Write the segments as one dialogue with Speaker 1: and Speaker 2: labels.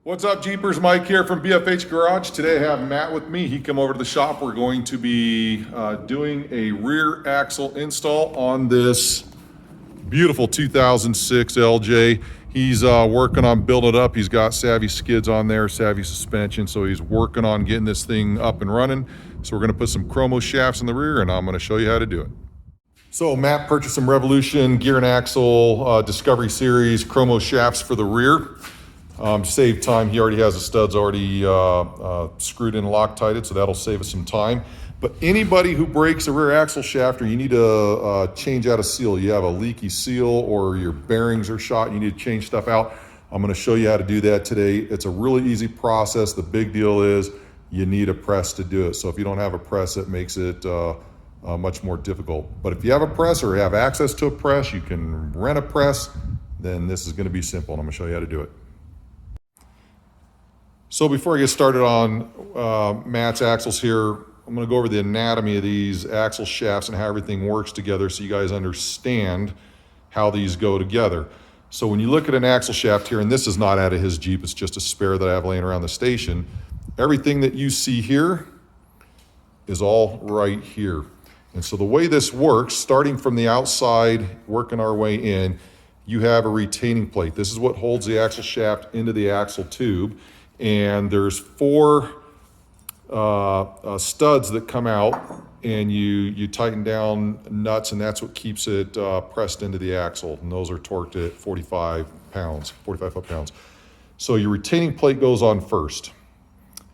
Speaker 1: What's up, Jeepers? Mike here from BFH Garage. Today I have Matt with me. He come over to the shop. We're going to be doing a rear axle install on this beautiful 2006 LJ. He's working on building it up. He's got Savvy skids on there, Savvy suspension, so he's working on getting this thing up and running. So we're going to put some chromo shafts in the rear, and I'm going to show you how to do it. So Matt purchased some Revolution gear and axle Discovery Series chromo shafts for the rear. To save time, he already has the studs already screwed in and Loctited, so that'll save us some time. But anybody who breaks a rear axle shaft or you need to change out a seal, you have a leaky seal or your bearings are shot, you need to change stuff out, I'm going to show you how to do that today. It's a really easy process. The big deal is you need a press to do it. So if you don't have a press, it makes it much more difficult. But if you have a press or have access to a press, you can rent a press, then this is going to be simple, and I'm going to show you how to do it. So before I get started on Matt's axles here, I'm going to go over the anatomy of these axle shafts and how everything works together so you guys understand how these go together. So when you look at an axle shaft here, and this is not out of his Jeep, it's just a spare that I have laying around the station, everything that you see here is all right here. And so the way this works, starting from the outside, working our way in, you have a retaining plate. This is what holds the axle shaft into the axle tube. And there's four studs that come out, and you tighten down nuts, and that's what keeps it pressed into the axle. And those are torqued at 45 foot-pounds. So your retaining plate goes on first.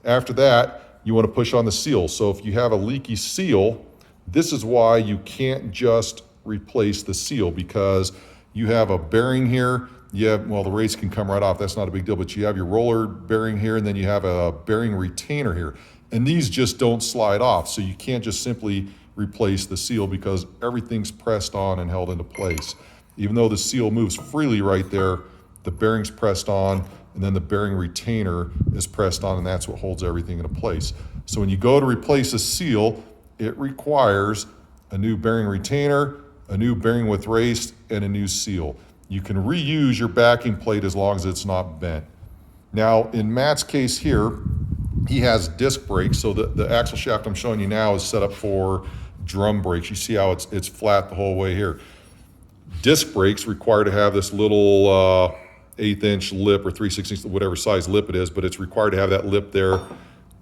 Speaker 1: After that, you want to push on the seal. So if you have a leaky seal, this is why you can't just replace the seal, because you have a bearing here. Well, the race can come right off. That's not a big deal, but you have your roller bearing here, and then you have a bearing retainer here. And these just don't slide off. So you can't just simply replace the seal because everything's pressed on and held into place. Even though the seal moves freely right there, the bearing's pressed on, and then the bearing retainer is pressed on, and that's what holds everything into place. So when you go to replace a seal, it requires a new bearing retainer, a new bearing with race, and a new seal. You can reuse your backing plate as long as it's not bent. Now, in Matt's case here, he has disc brakes, so the axle shaft I'm showing you now is set up for drum brakes. You see how it's flat the whole way here. Disc brakes require to have this little 1/8" lip or 3/16, whatever size lip it is, but it's required to have that lip there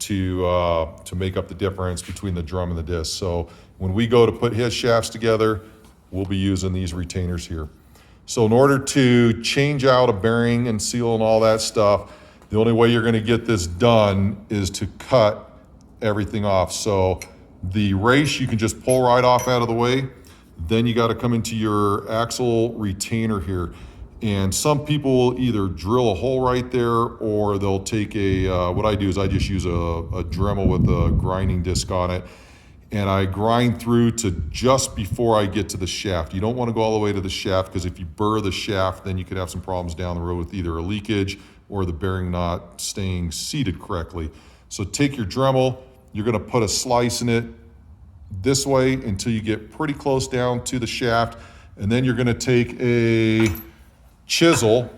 Speaker 1: to make up the difference between the drum and the disc. So when we go to put his shafts together, we'll be using these retainers here. So in order to change out a bearing and seal and all that stuff, the only way you're going to get this done is to cut everything off. So the race you can just pull right off out of the way. Then you got to come into your axle retainer here. And some people will either drill a hole right there, or they'll take what I do is I just use a Dremel with a grinding disc on it. And I grind through to just before I get to the shaft. You don't want to go all the way to the shaft, because if you burr the shaft, then you could have some problems down the road with either a leakage or the bearing not staying seated correctly. So take your Dremel, you're going to put a slice in it this way until you get pretty close down to the shaft, and then you're going to take a chisel,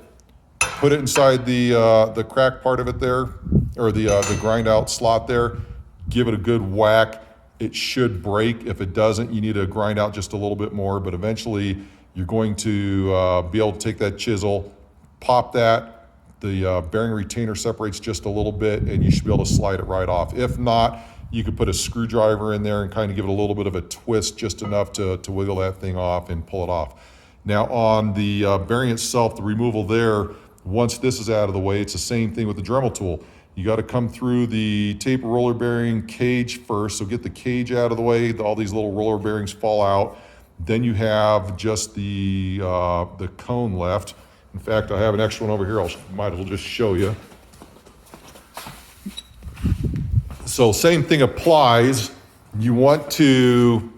Speaker 1: put it inside the crack part of it there, or the grind out slot there, give it a good whack. It should break. If it doesn't, you need to grind out just a little bit more, but eventually you're going to be able to take that chisel, pop that, the bearing retainer separates just a little bit, and you should be able to slide it right off. If not, you could put a screwdriver in there and kind of give it a little bit of a twist, just enough to wiggle that thing off and pull it off. Now on the bearing itself, the removal there, once this is out of the way, it's the same thing with the Dremel tool. You got to come through the taper roller bearing cage first, so get the cage out of the way. All these little roller bearings fall out. Then you have just the cone left. In fact, I have an extra one over here. I might as well just show you. So same thing applies. You want to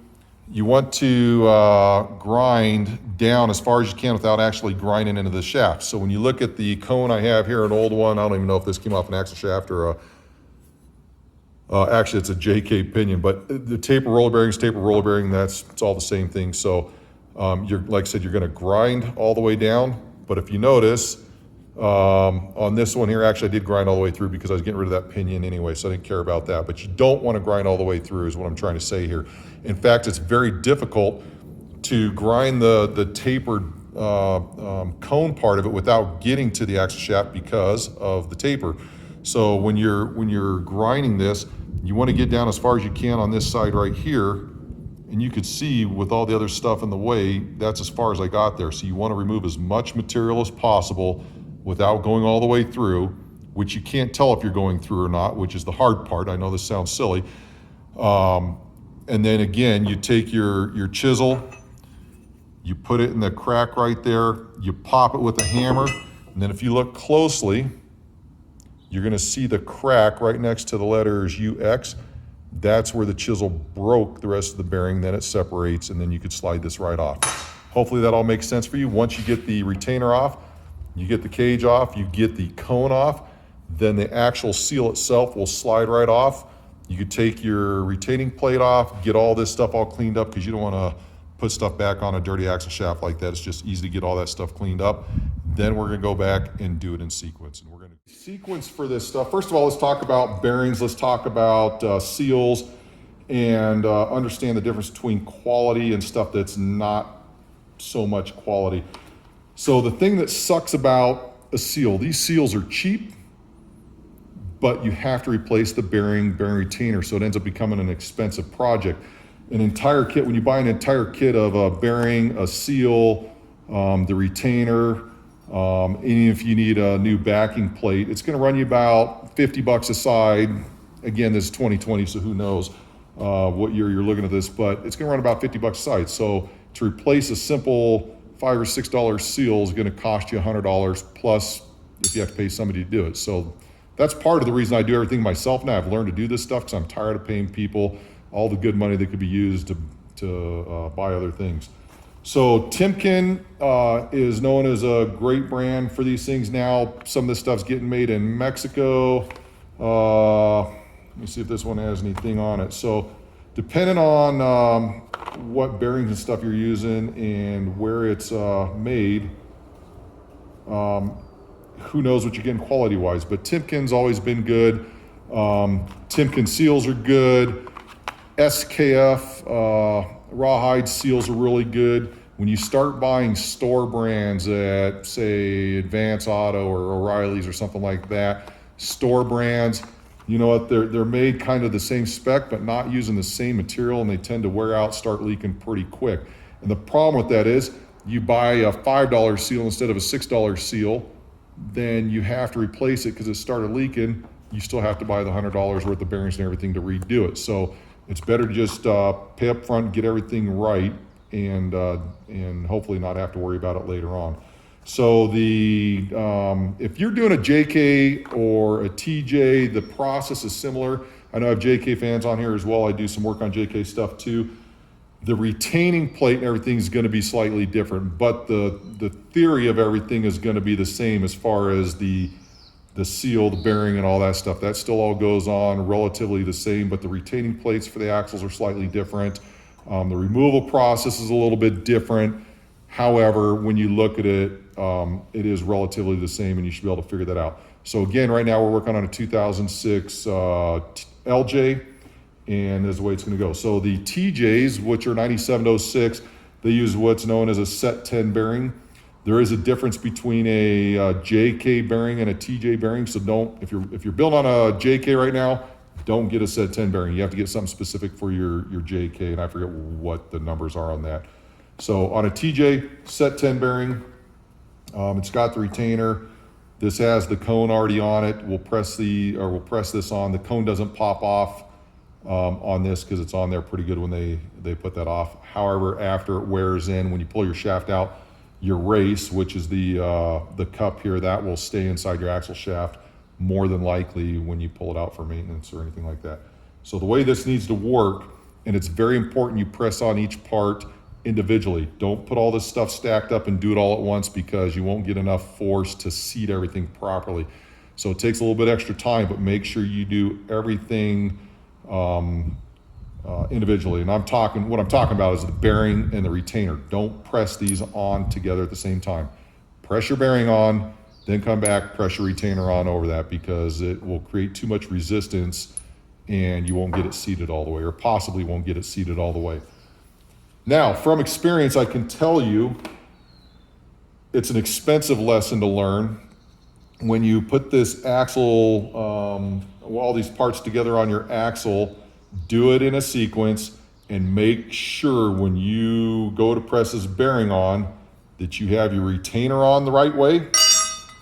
Speaker 1: grind down as far as you can without actually grinding into the shaft. So when you look at the cone I have here, an old one, I don't even know if this came off an axle shaft or actually it's a JK pinion, but the taper roller bearing, it's all the same thing. So like I said, you're going to grind all the way down, but if you notice, On this one here, actually I did grind all the way through because I was getting rid of that pinion anyway, so I didn't care about that. But you don't want to grind all the way through is what I'm trying to say here. In fact, it's very difficult to grind the tapered cone part of it without getting to the axle shaft because of the taper. So when you're grinding this, you want to get down as far as you can on this side right here, and you could see with all the other stuff in the way, that's as far as I got there. So you want to remove as much material as possible without going all the way through, which you can't tell if you're going through or not, which is the hard part. I know this sounds silly. And then again, you take your chisel, you put it in the crack right there, you pop it with a hammer, and then if you look closely, you're gonna see the crack right next to the letters UX. That's where the chisel broke the rest of the bearing, then it separates, and then you could slide this right off. Hopefully that all makes sense for you. Once you get the retainer off, you get the cage off, you get the cone off, then the actual seal itself will slide right off. You could take your retaining plate off, get all this stuff all cleaned up because you don't wanna put stuff back on a dirty axle shaft like that. It's just easy to get all that stuff cleaned up. Then we're gonna go back and do it in sequence. And we're gonna sequence for this stuff. First of all, let's talk about bearings. Let's talk about seals and understand the difference between quality and stuff that's not so much quality. So the thing that sucks about a seal, these seals are cheap, but you have to replace the bearing retainer, so it ends up becoming an expensive project. An entire kit, when you buy an entire kit of a bearing, a seal, the retainer, even if you need a new backing plate, it's gonna run you about 50 bucks a side. Again, this is 2020, so who knows what year you're looking at this, but it's gonna run about 50 bucks a side. So to replace a simple $5 or $6 seal is gonna cost you $100 plus if you have to pay somebody to do it. So that's part of the reason I do everything myself now. I've learned to do this stuff because I'm tired of paying people all the good money that could be used to buy other things. So Timken is known as a great brand for these things now. Some of this stuff's getting made in Mexico. Let me see if this one has anything on it. So depending on what bearings and stuff you're using and where it's made, who knows what you're getting quality-wise, but Timken's always been good. Timken seals are good. SKF rawhide seals are really good. When you start buying store brands at, say, Advance Auto or O'Reilly's or something like that, store brands, you know what, they're made kind of the same spec, but not using the same material, and they tend to wear out, start leaking pretty quick. And the problem with that is, you buy a $5 seal instead of a $6 seal, then you have to replace it because it started leaking. You still have to buy the $100 worth of bearings and everything to redo it. So it's better to just pay up front, get everything right, and hopefully not have to worry about it later on. So if you're doing a JK or a TJ, the process is similar. I know I have JK fans on here as well. I do some work on JK stuff too. The retaining plate and everything is going to be slightly different, but the theory of everything is going to be the same as far as the seal, the bearing, and all that stuff. That still all goes on relatively the same, but the retaining plates for the axles are slightly different. The removal process is a little bit different. However, when you look at it, it is relatively the same, and you should be able to figure that out. So again, right now we're working on a 2006 LJ, and that's the way it's going to go. So the TJs, which are 9706, they use what's known as a SET10 bearing. There is a difference between a JK bearing and a TJ bearing. So if you're building on a JK right now, don't get a SET10 bearing. You have to get something specific for your JK, and I forget what the numbers are on that. So on a TJ SET10 bearing, it's got the retainer. This has the cone already on it. We'll press this on. The cone doesn't pop off on this because it's on there pretty good when they put that off. However, after it wears in, when you pull your shaft out, your race, which is the cup here, that will stay inside your axle shaft more than likely when you pull it out for maintenance or anything like that. So the way this needs to work, and it's very important you press on each part individually. Don't put all this stuff stacked up and do it all at once because you won't get enough force to seat everything properly. So it takes a little bit extra time, but make sure you do everything individually. And what I'm talking about is the bearing and the retainer. Don't press these on together at the same time. Press your bearing on, then come back, press your retainer on over that, because it will create too much resistance and you won't get it seated all the way, or possibly won't get it seated all the way. Now, from experience, I can tell you it's an expensive lesson to learn. When you put this axle, all these parts together on your axle, do it in a sequence and make sure when you go to press this bearing on that you have your retainer on the right way.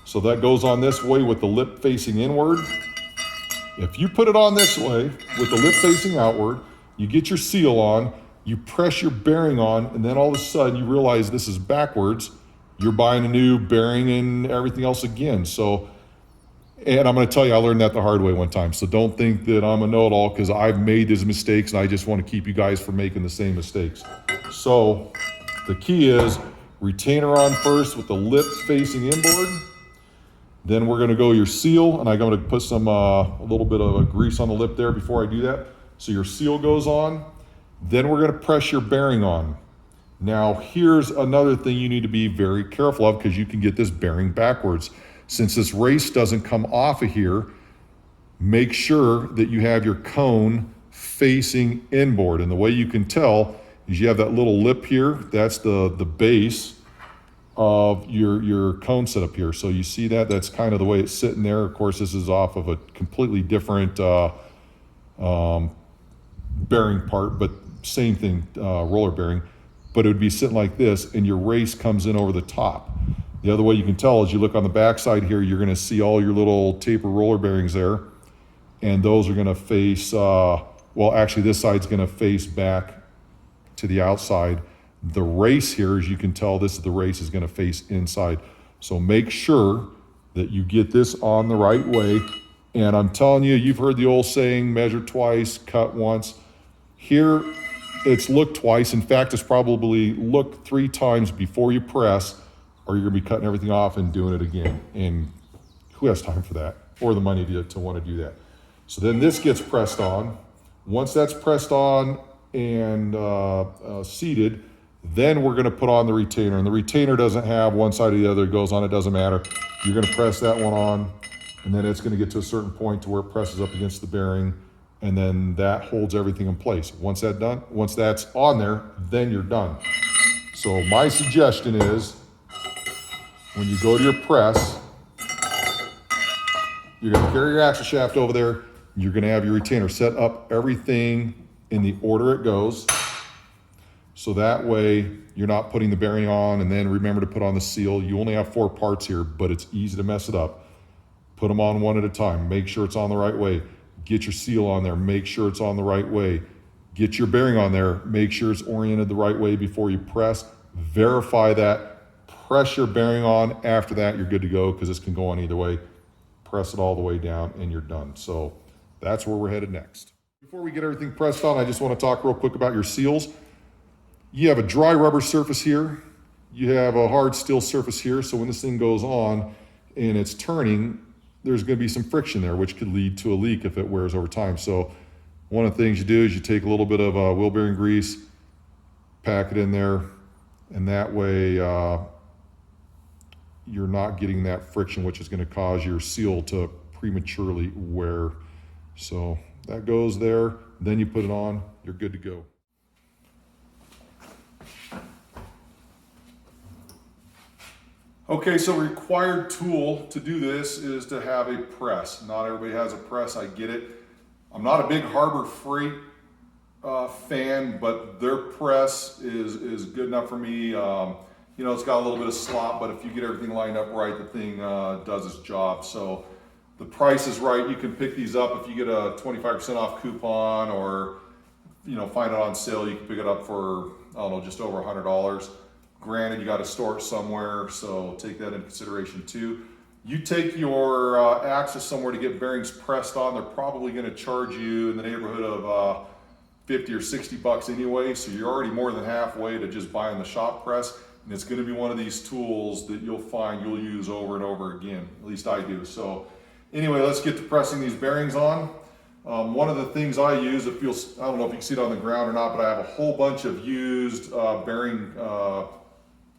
Speaker 1: So that goes on this way with the lip facing inward. If you put it on this way with the lip facing outward, you get your seal on, you press your bearing on, and then all of a sudden you realize this is backwards. You're buying a new bearing and everything else again. So, and I'm going to tell you, I learned that the hard way one time. So don't think that I'm a know-it-all, because I've made these mistakes and I just want to keep you guys from making the same mistakes. So the key is retainer on first with the lip facing inboard. Then we're going to go your seal, and I'm going to put some a little bit of grease on the lip there before I do that. So your seal goes on. Then we're going to press your bearing on. Now here's another thing you need to be very careful of, because you can get this bearing backwards. Since this race doesn't come off of here, make sure that you have your cone facing inboard. And the way you can tell is you have that little lip here. That's the base of your cone setup here. So you see that, that's kind of the way it's sitting there. Of course, this is off of a completely different bearing part, but same thing, roller bearing, but it would be sitting like this, and your race comes in over the top. The other way you can tell is you look on the back side here, you're gonna see all your little taper roller bearings there, and those are gonna face, well, actually this side's gonna face back to the outside. The race here, as you can tell, this is the race is going to face inside. So make sure that you get this on the right way. And I'm telling you, you've heard the old saying, measure twice, cut once. Here, it's look twice. In fact, it's probably look 3 times before you press, or you're going to be cutting everything off and doing it again. And who has time for that, or the money to want to do that? So then this gets pressed on. Once that's pressed on and seated, then we're going to put on the retainer, and the retainer doesn't have one side or the other. It goes on, it doesn't matter. You're going to press that one on, and then it's going to get to a certain point to where it presses up against the bearing, and then that holds everything in place. Once that's on there, then you're done. So my suggestion is, when you go to your press, you're going to carry your axle shaft over there. You're going to have your retainer set up everything in the order it goes. So that way you're not putting the bearing on and then remember to put on the seal. You only have 4 parts here, but it's easy to mess it up. Put them on one at a time. Make sure it's on the right way. Get your seal on there. Make sure it's on the right way. Get your bearing on there. Make sure it's oriented the right way before you press. Verify that. Press your bearing on. After that, you're good to go, because this can go on either way. Press it all the way down and you're done. So that's where we're headed next. Before we get everything pressed on, I just want to talk real quick about your seals. You have a dry rubber surface here. You have a hard steel surface here. So when this thing goes on and it's turning, there's going to be some friction there, which could lead to a leak if it wears over time. So one of the things you do is you take a little bit of wheel bearing grease, pack it in there, and that way you're not getting that friction, which is going to cause your seal to prematurely wear. So that goes there. Then you put it on, you're good to go. Okay, so required tool to do this is to have a press. Not everybody has a press, I get it. I'm not a big Harbor Freight fan, but their press is good enough for me. You know, it's got a little bit of slop, but if you get everything lined up right, the thing does its job. So the price is right. You can pick these up if you get a 25% off coupon, or, you know, find it on sale. You can pick it up for, I don't know, just over $100. Granted, you got to store it somewhere, so take that into consideration too. You take your axle somewhere to get bearings pressed on, they're probably going to charge you in the neighborhood of 50 or 60 bucks anyway, so you're already more than halfway to just buying the shop press, and it's going to be one of these tools that you'll find you'll use over and over again. At least I do. So anyway, let's get to pressing these bearings on. One of the things I use, I don't know if you can see it on the ground or not, but I have a whole bunch of used bearing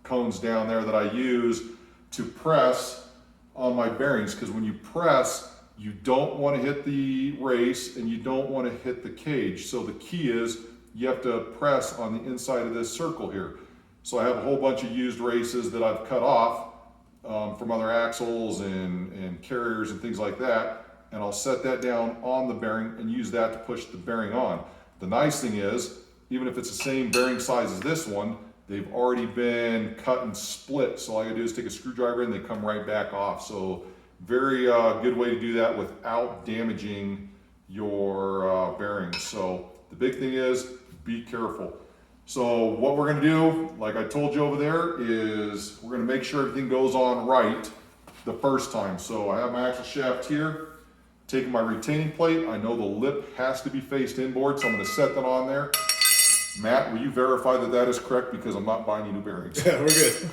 Speaker 1: cones down there that I use to press on my bearings, because when you press, you don't want to hit the race and you don't want to hit the cage. So the key is you have to press on the inside of this circle here. So I have a whole bunch of used races that I've cut off from other axles and carriers and things like that. And I'll set that down on the bearing and use that to push the bearing on. The nice thing is, even if it's the same bearing size as this one, they've already been cut and split. So all I gotta do is take a screwdriver and they come right back off. So very good way to do that without damaging your bearings. So the big thing is be careful. So what we're gonna do, like I told you over there, is we're gonna make sure everything goes on right the first time. So I have my axle shaft here, taking my retaining plate. I know the lip has to be faced inboard, so I'm gonna set that on there. Matt, will you verify that that is correct, because I'm not buying you new bearings?
Speaker 2: Yeah, we're good.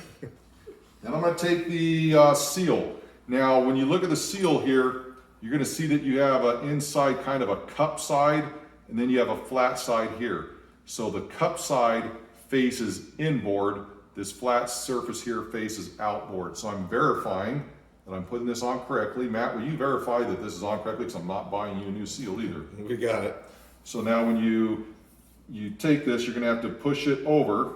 Speaker 1: Then I'm gonna take the seal. Now, when you look at the seal here, you're gonna see that you have an inside kind of a cup side, and then you have a flat side here. So the cup side faces inboard, this flat surface here faces outboard. So I'm verifying that I'm putting this on correctly. Matt, will you verify that this is on correctly, because I'm not buying you a new seal either.
Speaker 2: We got it.
Speaker 1: So now when you take this, you're gonna have to push it over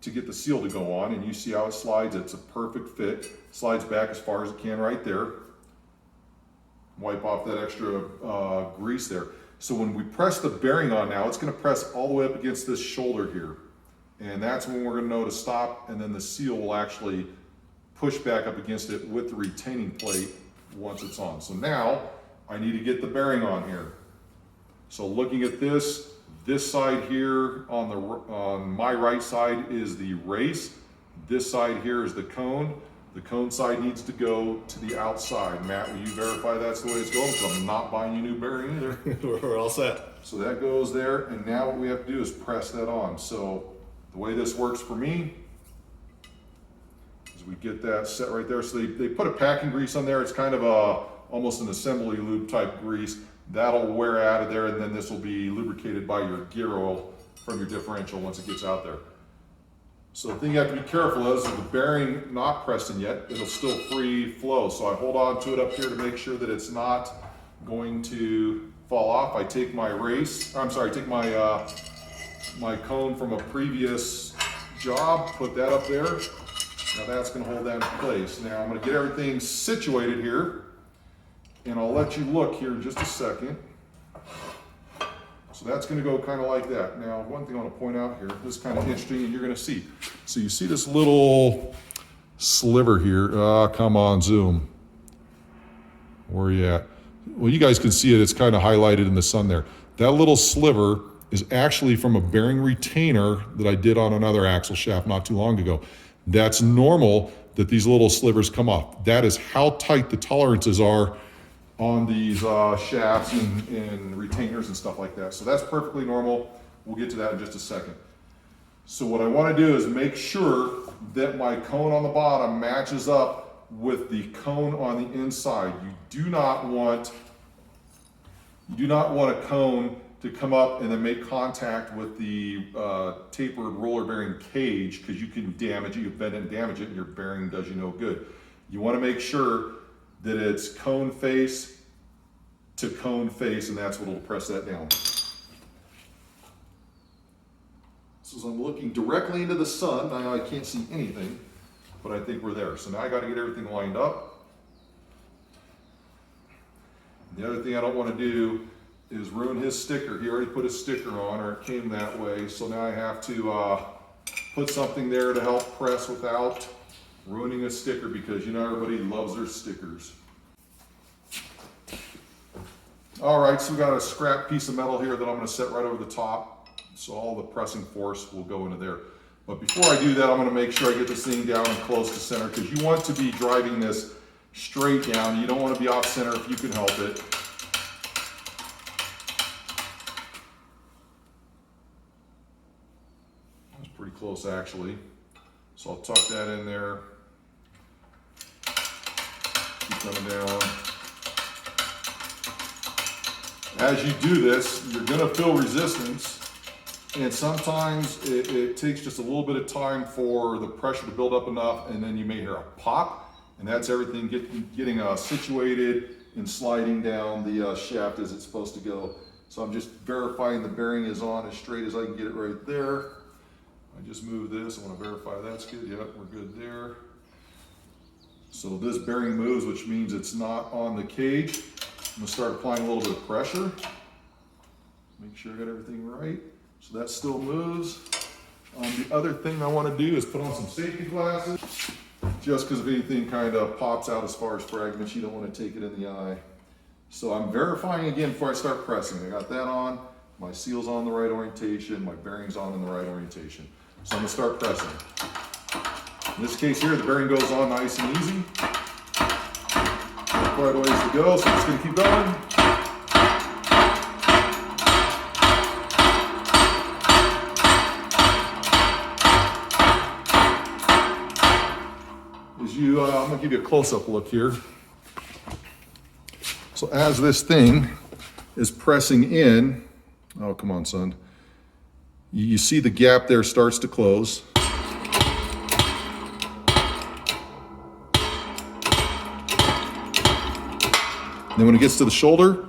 Speaker 1: to get the seal to go on, and you see how it slides. It's a perfect fit. Slides back as far as it can right there. Wipe off that extra grease there. So when we press the bearing on now, it's gonna press all the way up against this shoulder here. And that's when we're gonna know to stop, and then the seal will actually push back up against it with the retaining plate once it's on. So now I need to get the bearing on here. So looking at this side here on my right side is the race. This side here is the cone. The cone side needs to go to the outside. Matt, will you verify that's the way it's going? Because I'm not buying you new bearing either.
Speaker 2: We're all set.
Speaker 1: So that goes there, and now what we have to do is press that on. So the way this works for me is we get that set right there. So they put a packing grease on there. It's kind of almost an assembly lube type grease. That'll wear out of there, and then this will be lubricated by your gear oil from your differential once it gets out there. So the thing you have to be careful is with the bearing not pressed in yet, it'll still free flow. So I hold on to it up here to make sure that it's not going to fall off. I take my take my cone from a previous job, put that up there. Now that's gonna hold that in place. Now I'm gonna get everything situated here, and I'll let you look here in just a second. So that's gonna go kind of like that. Now, one thing I want to point out here, this is kind of interesting, and you're gonna see. So you see this little sliver here. Come on, zoom. Where are you at? Well, you guys can see it. It's kind of highlighted in the sun there. That little sliver is actually from a bearing retainer that I did on another axle shaft not too long ago. That's normal that these little slivers come off. That is how tight the tolerances are on these shafts and retainers and stuff like that. So that's perfectly normal. We'll get to that in just a second. So what I want to do is make sure that my cone on the bottom matches up with the cone on the inside. You do not want a cone to come up and then make contact with the tapered roller bearing cage, because you can damage it, you bend it and damage it, and your bearing does you no good. You want to make sure that it's cone face to cone face, and that's what will press that down. So as I'm looking directly into the sun, now I can't see anything, but I think we're there. So now I got to get everything lined up. The other thing I don't want to do is ruin his sticker. He already put a sticker on, or it came that way, so now I have to put something there to help press without ruining a sticker, because you know everybody loves their stickers. All right, so we got a scrap piece of metal here that I'm going to set right over the top, so all the pressing force will go into there. But before I do that, I'm going to make sure I get this thing down and close to center, because you want to be driving this straight down. You don't want to be off center if you can help it. That's pretty close actually. So I'll tuck that in there. Keep coming down. As you do this, you're going to feel resistance, and sometimes it takes just a little bit of time for the pressure to build up enough, and then you may hear a pop, And that's everything getting situated and sliding down the shaft as it's supposed to go. So I'm just verifying the bearing is on as straight as I can get it right there. I just move this, I want to verify that's good. Yep, we're good there. So this bearing moves, which means it's not on the cage. I'm going to start applying a little bit of pressure. Make sure I got everything right. So that still moves. The other thing I want to do is put on some safety glasses, just because if anything kind of pops out as far as fragments, you don't want to take it in the eye. So I'm verifying again before I start pressing. I got that on, my seal's on the right orientation, my bearing's on in the right orientation. So I'm going to start pressing. In this case here, the bearing goes on nice and easy. Quite a ways to go, so I'm just going to keep going. I'm going to give you a close-up look here. So as this thing is pressing in, oh come on son, you see the gap there starts to close. Then when it gets to the shoulder,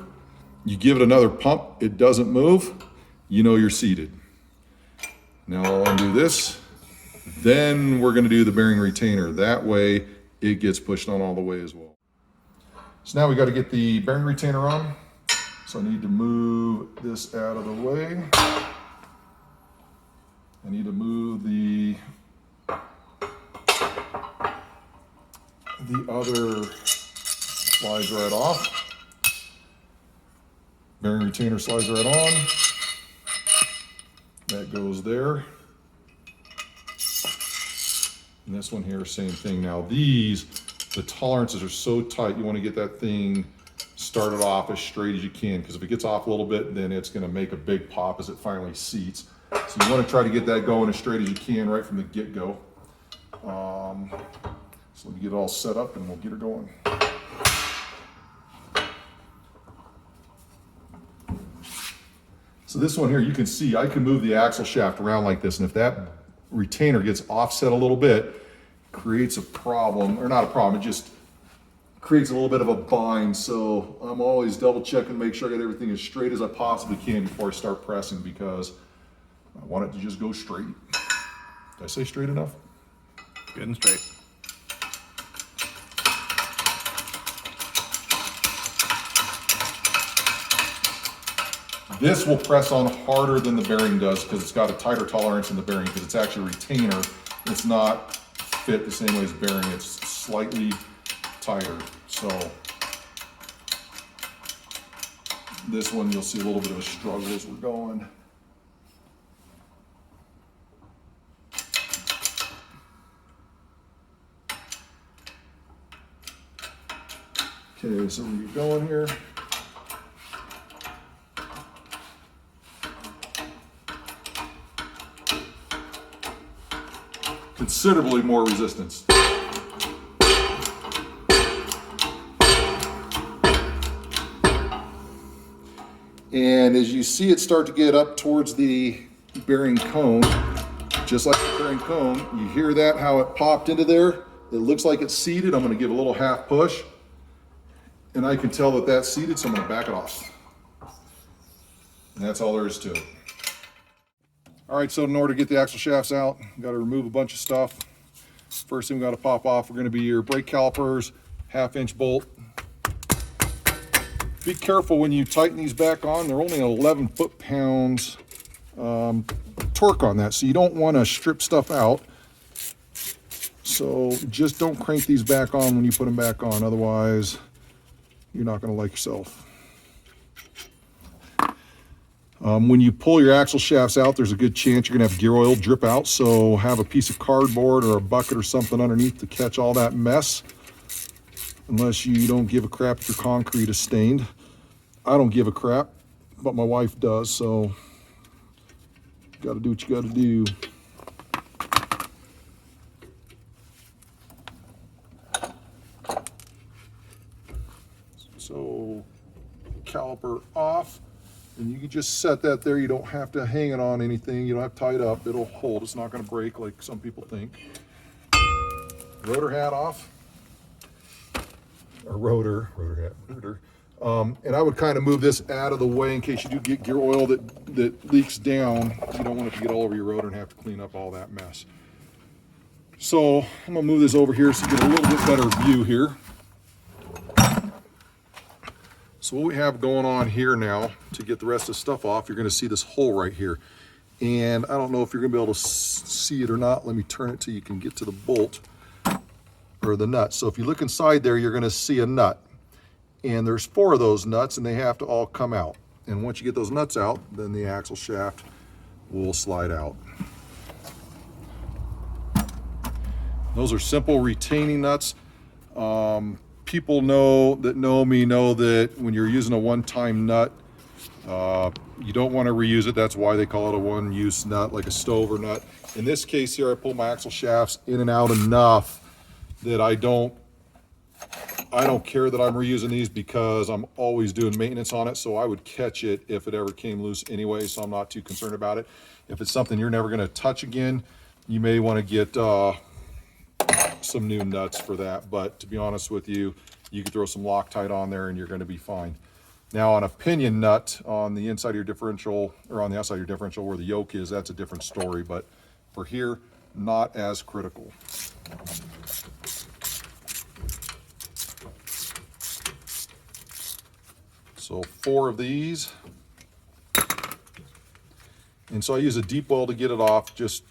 Speaker 1: you give it another pump, it doesn't move, you know you're seated. Now I'll undo this. Then we're going to do the bearing retainer. That way it gets pushed on all the way as well. So now we got to get the bearing retainer on. So I need to move this out of the way. I need to move the other slides right off. Bearing retainer slides right on. That goes there. And this one here, same thing. Now these, the tolerances are so tight, you want to get that thing started off as straight as you can, because if it gets off a little bit, then it's going to make a big pop as it finally seats. So you want to try to get that going as straight as you can right from the get-go. So let me get it all set up and we'll get her going. So this one here, you can see I can move the axle shaft around like this, and if that retainer gets offset a little bit, creates a problem, or not a problem, it just creates a little bit of a bind. So I'm always double checking to make sure I get everything as straight as I possibly can before I start pressing, because I want it to just go straight. Did I say straight enough?
Speaker 2: Good and straight.
Speaker 1: This will press on harder than the bearing does because it's got a tighter tolerance in the bearing, because it's actually a retainer. It's not fit the same way as bearing. It's slightly tighter. So this one, you'll see a little bit of a struggle as we're going. Okay, so we get going here. Considerably more resistance. And as you see it start to get up towards the bearing cone, just like the bearing cone, you hear that, how it popped into there? It looks like it's seated. I'm going to give a little half push, and I can tell that that's seated, so I'm going to back it off. And that's all there is to it. All right, so in order to get the axle shafts out, got to remove a bunch of stuff. First thing we got to pop off are going to be your brake calipers, 1/2-inch bolt. Be careful when you tighten these back on. They're only 11 foot-pounds torque on that, so you don't want to strip stuff out. So just don't crank these back on when you put them back on, otherwise you're not going to like yourself. When you pull your axle shafts out, there's a good chance you're going to have gear oil drip out, so have a piece of cardboard or a bucket or something underneath to catch all that mess, unless you don't give a crap if your concrete is stained. I don't give a crap, but my wife does, so you got to do what you got to do. So caliper off. And you can just set that there. You don't have to hang it on anything. You don't have to tie it up. It'll hold. It's not going to break like some people think. Rotor hat off. or rotor. And I would kind of move this out of the way in case you do get gear oil that leaks down. You don't want it to get all over your rotor and have to clean up all that mess. So I'm gonna move this over here so you get a little bit better view here. So what we have going on here now, to get the rest of the stuff off, you're gonna see this hole right here. And I don't know if you're gonna be able to see it or not. Let me turn it till you can get to the bolt or the nut. So if you look inside there, you're gonna see a nut. And there's 4 of those nuts and they have to all come out. And once you get those nuts out, then the axle shaft will slide out. Those are simple retaining nuts. People know me know that when you're using a one-time nut, you don't want to reuse it. That's why they call it a one-use nut, like a stover nut. In this case here, I pull my axle shafts in and out enough that I don't care that I'm reusing these because I'm always doing maintenance on it. So I would catch it if it ever came loose anyway. So I'm not too concerned about it. If it's something you're never going to touch again, you may want to get some new nuts for that. But to be honest with you, you can throw some Loctite on there and you're going to be fine. Now on a pinion nut on the inside of your differential, or on the outside of your differential where the yoke is, that's a different story. But for here, not as critical. So 4 of these. And so I use a deep well to get it off, just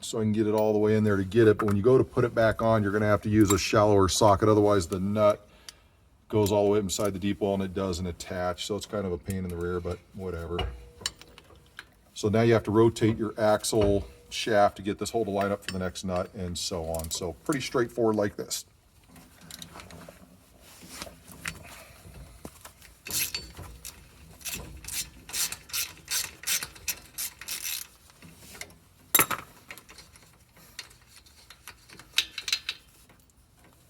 Speaker 1: so I can get it all the way in there to get it. But when you go to put it back on, you're gonna have to use a shallower socket. Otherwise the nut goes all the way inside the deep well and it doesn't attach. So it's kind of a pain in the rear, but whatever. So now you have to rotate your axle shaft to get this hole to line up for the next nut and so on. So pretty straightforward like this.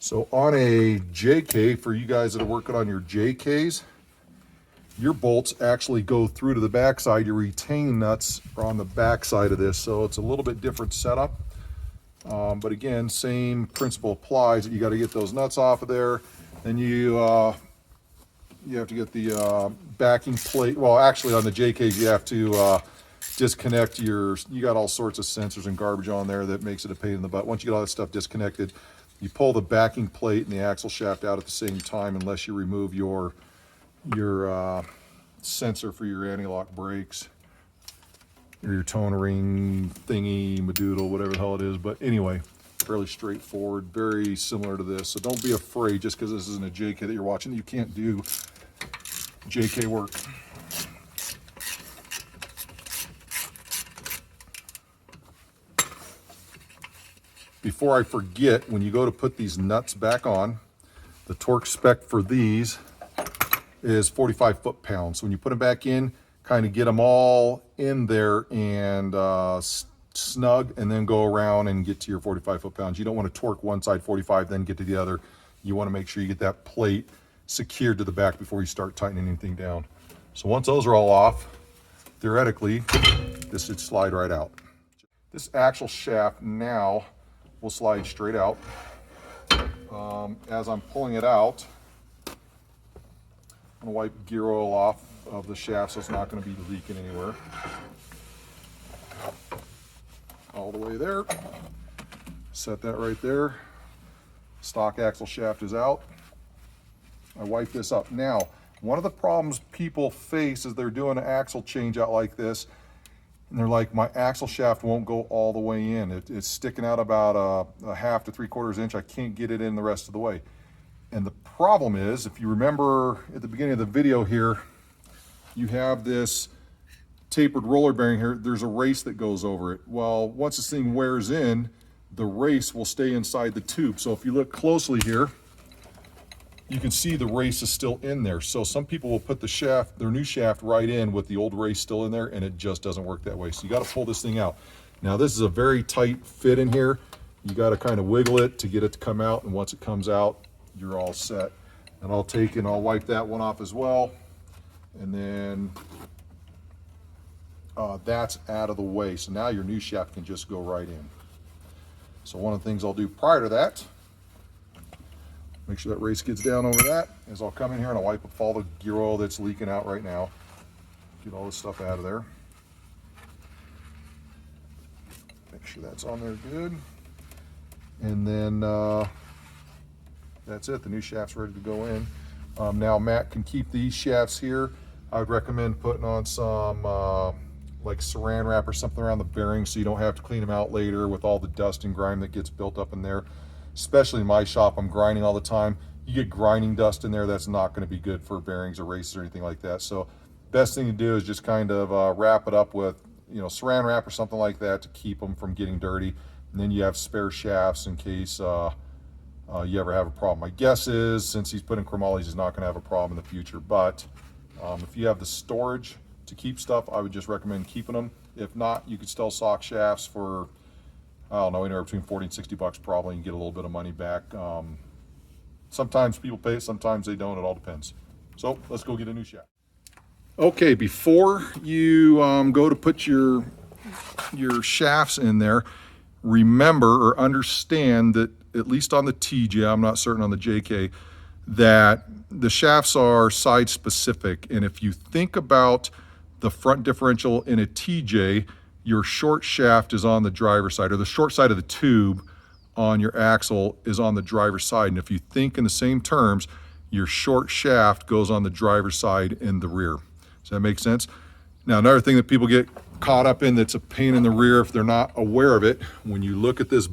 Speaker 1: So on a JK, for you guys that are working on your JKs, your bolts actually go through to the backside. Your retaining nuts are on the backside of this, so it's a little bit different setup. But again, same principle applies. You got to get those nuts off of there. Then you have to get the backing plate. Well, actually on the JKs, you have to disconnect you got all sorts of sensors and garbage on there that makes it a pain in the butt. Once you get all that stuff disconnected, you pull the backing plate and the axle shaft out at the same time, unless you remove your sensor for your anti-lock brakes or your tone ring thingy, madoodle, whatever the hell it is. But anyway, fairly straightforward, very similar to this. So don't be afraid just because this isn't a JK that you're watching, you can't do JK work. Before I forget, when you go to put these nuts back on, the torque spec for these is 45 foot-pounds. So when you put them back in, kind of get them all in there and snug, and then go around and get to your 45 foot-pounds. You don't want to torque one side 45, then get to the other. You want to make sure you get that plate secured to the back before you start tightening anything down. So once those are all off, theoretically, this should slide right out. This axle shaft now will slide straight out. As I'm pulling it out, I'm gonna wipe gear oil off of the shaft so it's not gonna be leaking anywhere. All the way there. Set that right there. Stock axle shaft is out. I wipe this up. Now, one of the problems people face is they're doing an axle change out like this, and they're like, my axle shaft won't go all the way in. It's sticking out about a half to 3/4 inch. I can't get it in the rest of the way. And the problem is, if you remember at the beginning of the video here, you have this tapered roller bearing here. There's a race that goes over it. Well, once this thing wears in, the race will stay inside the tube. So if you look closely here, you can see the race is still in there. So some people will put the shaft, their new shaft, right in with the old race still in there, and it just doesn't work that way. So you got to pull this thing out. Now this is a very tight fit in here. You got to kind of wiggle it to get it to come out, and once it comes out, you're all set. And I'll take and I'll wipe that one off as well. And then that's out of the way. So now your new shaft can just go right in. So one of the things I'll do prior to that, Make sure that race skids down over that. As I'll come in here and I'll wipe up all the gear oil that's leaking out right now. Get all this stuff out of there. Make sure that's on there good. And then that's it. The new shaft's ready to go in. Now Matt can keep these shafts here. I would recommend putting on some like saran wrap or something around the bearings so you don't have to clean them out later with all the dust and grime that gets built up in there. Especially in my shop, I'm grinding all the time. You get grinding dust in there, that's not going to be good for bearings or races or anything like that. So best thing to do is just kind of wrap it up with, you know, saran wrap or something like that to keep them from getting dirty. And then you have spare shafts in case you ever have a problem. My guess is, since he's put in chromolys, he's not going to have a problem in the future. But if you have the storage to keep stuff, I would just recommend keeping them. If not, you could still stock shafts for, I don't know, anywhere between 40 and 60 bucks probably, and get a little bit of money back. Sometimes people pay it, sometimes they don't, it all depends. So let's go get a new shaft. Okay, before you go to put your shafts in there, remember or understand that, at least on the TJ, I'm not certain on the JK, that the shafts are side specific. And if you think about the front differential in a TJ, your short shaft is on the driver's side, or the short side of the tube on your axle is on the driver's side. And if you think in the same terms, your short shaft goes on the driver's side in the rear. Does that make sense? Now, another thing that people get caught up in that's a pain in the rear if they're not aware of it, when you look at this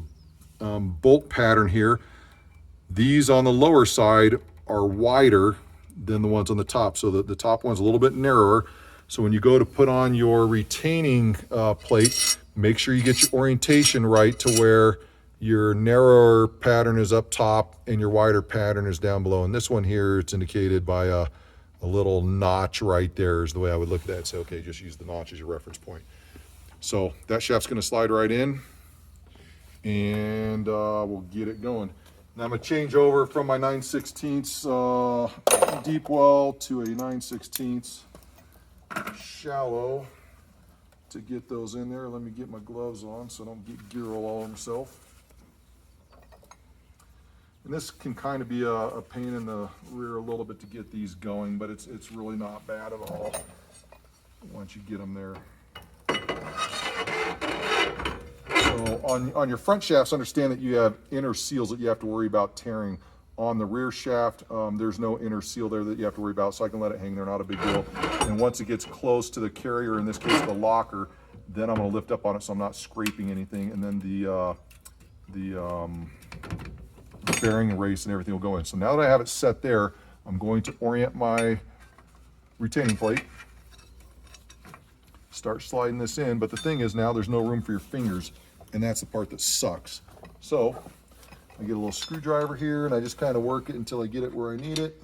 Speaker 1: bolt pattern here, these on the lower side are wider than the ones on the top. So the top one's a little bit narrower. So when you go to put on your retaining plate, make sure you get your orientation right to where your narrower pattern is up top and your wider pattern is down below. And this one here, it's indicated by a little notch right there is the way I would look at that. Say, okay, just use the notch as your reference point. So that shaft's gonna slide right in, and we'll get it going. Now I'm gonna change over from my 9/16 deep well to a 9/16 shallow to get those in there. Let me get my gloves on so I don't get gear all over myself. And this can kind of be a pain in the rear a little bit to get these going, but it's really not bad at all once you get them there. So on your front shafts, understand that you have inner seals that you have to worry about tearing. On the rear shaft, there's no inner seal there that you have to worry about, so I can let it hang there, not a big deal. And once it gets close to the carrier, in this case the locker, then I'm gonna lift up on it so I'm not scraping anything, and then the bearing and race and everything will go in. So now that I have it set there, I'm going to orient my retaining plate, start sliding this in. But the thing is, now there's no room for your fingers, and that's the part that sucks. So I get a little screwdriver here and I just kind of work it until I get it where I need it.